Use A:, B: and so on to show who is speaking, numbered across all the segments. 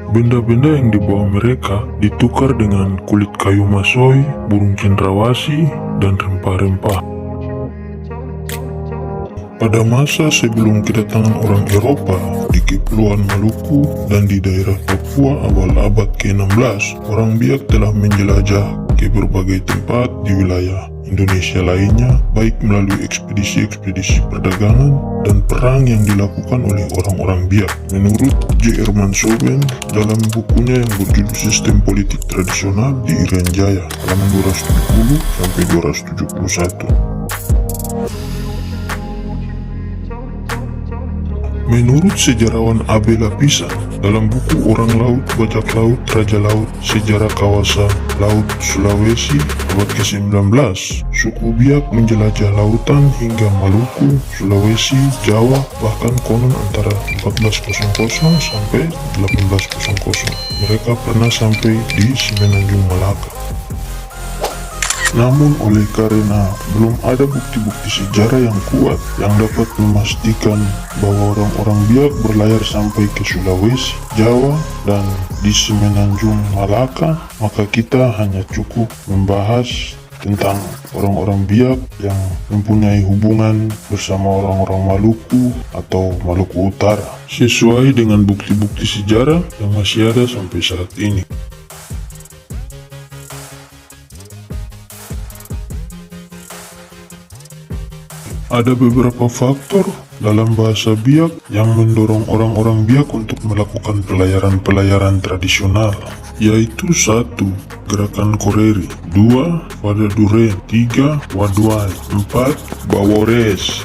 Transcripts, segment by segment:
A: Benda-benda yang dibawa mereka ditukar dengan kulit kayu masoi, burung cendrawasih, dan rempah-rempah. Pada masa sebelum kedatangan orang Eropa di Kepulauan Maluku dan di daerah Papua awal abad ke-16, orang Biak telah menjelajah ke berbagai tempat di wilayah Indonesia lainnya, baik melalui ekspedisi-ekspedisi perdagangan dan perang yang dilakukan oleh orang-orang Biak. Menurut J. Herman Soben dalam bukunya yang berjudul Sistem Politik Tradisional di Irian Jaya, halaman 270 sampai 271. Menurut sejarawan Abe Lapisan, dalam buku Orang Laut, Bajak Laut, Raja Laut, Sejarah Kawasan Laut Sulawesi abad ke-19, suku Biak menjelajah lautan hingga Maluku, Sulawesi, Jawa, bahkan konon antara 1400 sampai 1800. Mereka pernah sampai di Semenanjung Malaka. Namun oleh karena belum ada bukti-bukti sejarah yang kuat yang dapat memastikan bahwa orang-orang Biak berlayar sampai ke Sulawesi, Jawa, dan di Semenanjung Malaka, maka kita hanya cukup membahas tentang orang-orang Biak yang mempunyai hubungan bersama orang-orang Maluku atau Maluku Utara, sesuai dengan bukti-bukti sejarah yang masih ada sampai saat ini. Ada beberapa faktor dalam bahasa Biak yang mendorong orang-orang Biak untuk melakukan pelayaran-pelayaran tradisional, yaitu 1. Gerakan Koreri, 2. Wadaduren, 3. Wadwai, 4. Bawores.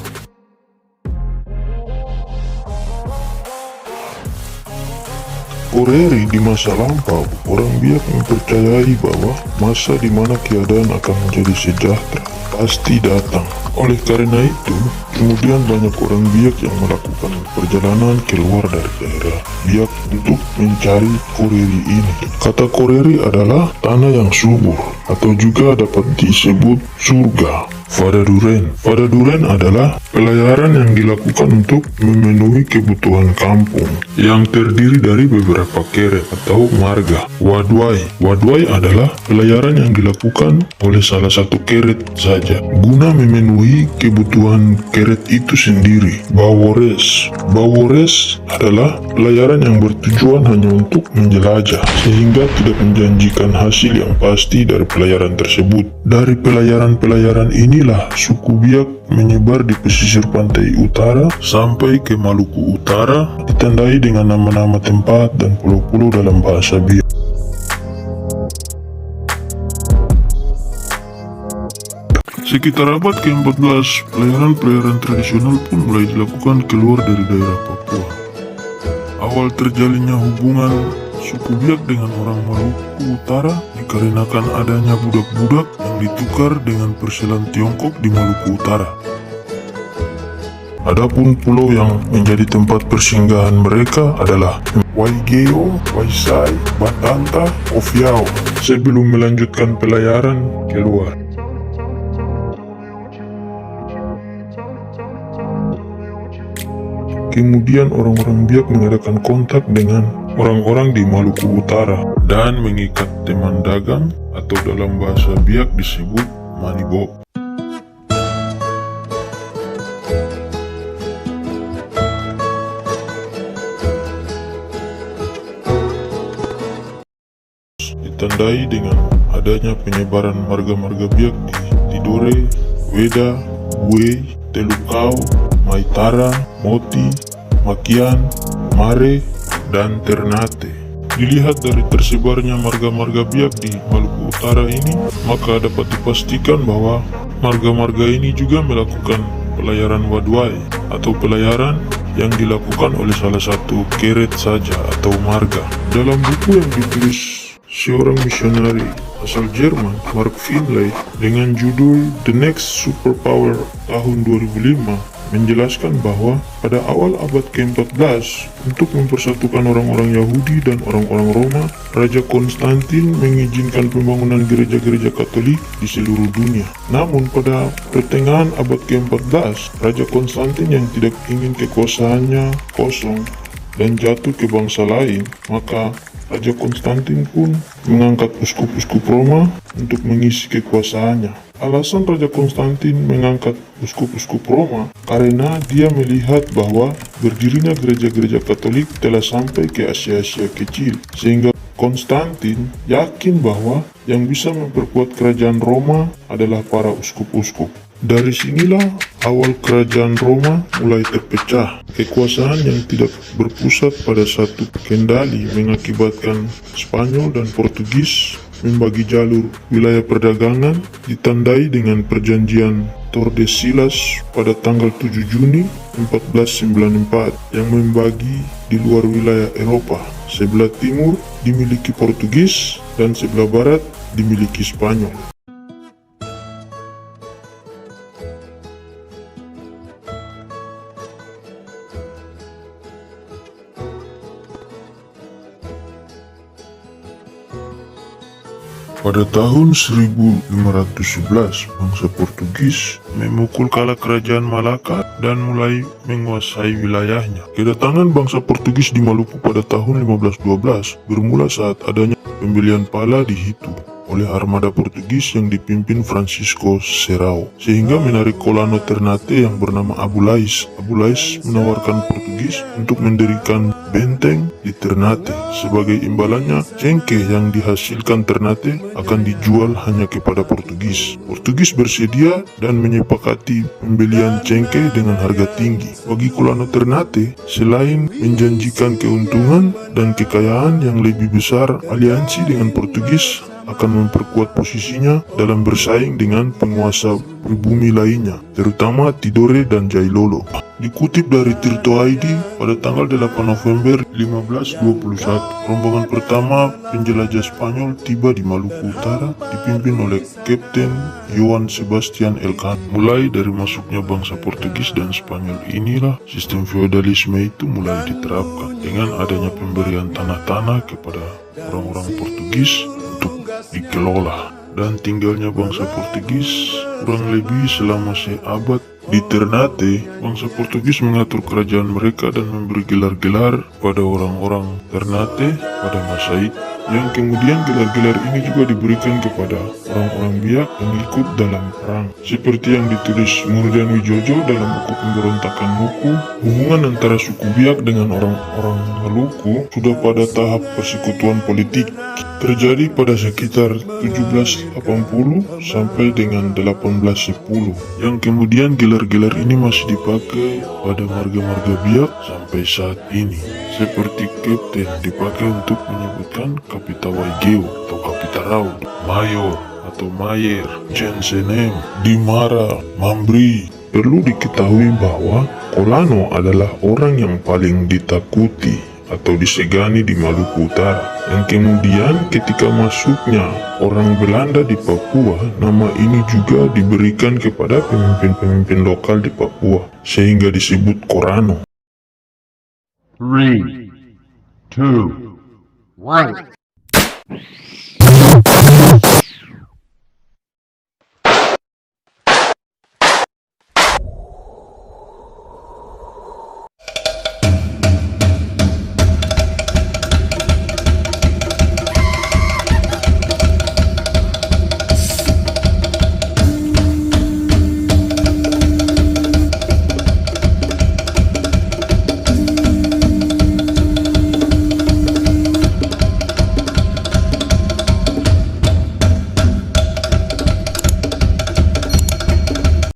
A: Koreri di masa lampau, orang Biak mempercayai bahwa masa di mana keadaan akan menjadi sejahtera pasti datang. Oleh karena itu, kemudian banyak orang Biak yang melakukan perjalanan keluar dari daerah Biak untuk mencari Koreri ini. Kata Koreri adalah tanah yang subur atau juga dapat disebut surga. Wadaduren adalah pelayaran yang dilakukan untuk memenuhi kebutuhan kampung yang terdiri dari beberapa keret atau marga. Wadwai adalah pelayaran yang dilakukan oleh salah satu keret saja guna memenuhi kebutuhan keret itu sendiri. Bawores adalah pelayaran yang bertujuan hanya untuk menjelajah sehingga tidak menjanjikan hasil yang pasti dari pelayaran tersebut. Dari pelayaran-pelayaran inilah suku Biak menyebar di pesisir pantai utara sampai ke Maluku Utara, ditandai dengan nama-nama tempat dan pulau-pulau dalam bahasa Biak. Sekitar abad ke-14, pelayaran-pelayaran tradisional pun mulai dilakukan keluar dari daerah Papua. Awal terjalinnya hubungan suku Biak dengan orang Maluku Utara dikarenakan adanya budak-budak yang ditukar dengan perselan Tiongkok di Maluku Utara. Adapun pulau yang menjadi tempat persinggahan mereka adalah Waigeo, Waisai, Batanta, Ofiao sebelum melanjutkan pelayaran keluar. Kemudian orang-orang Biak mengadakan kontak dengan orang-orang di Maluku Utara dan mengikat teman dagang atau dalam bahasa Biak disebut manibo. Ditandai dengan adanya penyebaran marga-marga Biak di Tidore, Weda, Bue, Telukau, Maitara, Moti, Makian, Mare, dan Ternate. Dilihat dari tersebarnya marga-marga Biak di Maluku Utara ini, maka dapat dipastikan bahwa marga-marga ini juga melakukan pelayaran wadwai atau pelayaran yang dilakukan oleh salah satu keret saja atau marga. Dalam buku yang ditulis seorang misionari asal Jerman, Mark Finlay, dengan judul The Next Superpower tahun 2005, menjelaskan bahwa pada awal abad ke-14, untuk mempersatukan orang-orang Yahudi dan orang-orang Roma, Raja Konstantin mengizinkan pembangunan gereja-gereja Katolik di seluruh dunia. Namun pada pertengahan abad ke-14, Raja Konstantin yang tidak ingin kekuasaannya kosong dan jatuh ke bangsa lain, maka Raja Konstantin pun mengangkat uskup-uskup Roma untuk mengisi kekuasaannya. Alasan Raja Konstantin mengangkat uskup-uskup Roma karena dia melihat bahwa berdirinya gereja-gereja Katolik telah sampai ke Asia-Asia kecil, sehingga Konstantin yakin bahwa yang bisa memperkuat kerajaan Roma adalah para uskup-uskup. Dari sinilah awal kerajaan Roma mulai terpecah. Kekuasaan yang tidak berpusat pada satu kendali mengakibatkan Spanyol dan Portugis membagi jalur wilayah perdagangan, ditandai dengan perjanjian Tordesillas pada tanggal 7 Juni 1494 yang membagi di luar wilayah Eropa. Sebelah timur dimiliki Portugis dan sebelah barat dimiliki Spanyol. Pada tahun 1511, bangsa Portugis memukul kalah kerajaan Malaka dan mulai menguasai wilayahnya. Kedatangan bangsa Portugis di Maluku pada tahun 1512 bermula saat adanya pembelian pala di Hitu oleh armada Portugis yang dipimpin Francisco Serrao, sehingga menarik kolano Ternate yang bernama Abu Lais. Abu Lais menawarkan Portugis untuk mendirikan benteng di Ternate. Sebagai imbalannya, cengkeh yang dihasilkan Ternate akan dijual hanya kepada Portugis. Portugis bersedia dan menyepakati pembelian cengkeh dengan harga tinggi. Bagi kolano Ternate, selain menjanjikan keuntungan dan kekayaan yang lebih besar, aliansi dengan Portugis akan memperkuat posisinya dalam bersaing dengan penguasa pribumi lainnya, terutama Tidore dan Jailolo. Dikutip dari Tirto ID, pada tanggal 8 November 1521, rombongan pertama penjelajah Spanyol tiba di Maluku Utara dipimpin oleh Kapten Joan Sebastian Elcano. Mulai dari masuknya bangsa Portugis dan Spanyol inilah sistem feodalisme itu mulai diterapkan dengan adanya pemberian tanah-tanah kepada orang-orang Portugis untuk dikelola, dan tinggalnya bangsa Portugis kurang lebih selama seabad di Ternate. Bangsa Portugis mengatur kerajaan mereka dan memberi gelar-gelar pada orang-orang Ternate pada masa itu, yang kemudian gelar-gelar ini juga diberikan kepada orang-orang Biak yang ikut dalam perang. Seperti yang ditulis Murdan Wijojo dalam buku Pemberontakan Maluku, hubungan antara suku Biak dengan orang-orang Maluku sudah pada tahap persekutuan politik. Terjadi pada sekitar 1780 sampai dengan 1810, yang kemudian gelar-gelar ini masih dipakai pada marga-marga Biak sampai saat ini. Seperti Kapten dipakai untuk menyebutkan Kapita Waigeo atau Kapita Rao, Mayor atau Mayer, Jensenem, Dimara, Mambri. Perlu diketahui bahwa Kolano adalah orang yang paling ditakuti atau disegani di Maluku Utara, yang kemudian ketika masuknya orang Belanda di Papua, nama ini juga diberikan kepada pemimpin-pemimpin lokal di Papua, sehingga disebut Korano.
B: 3, 2, 1.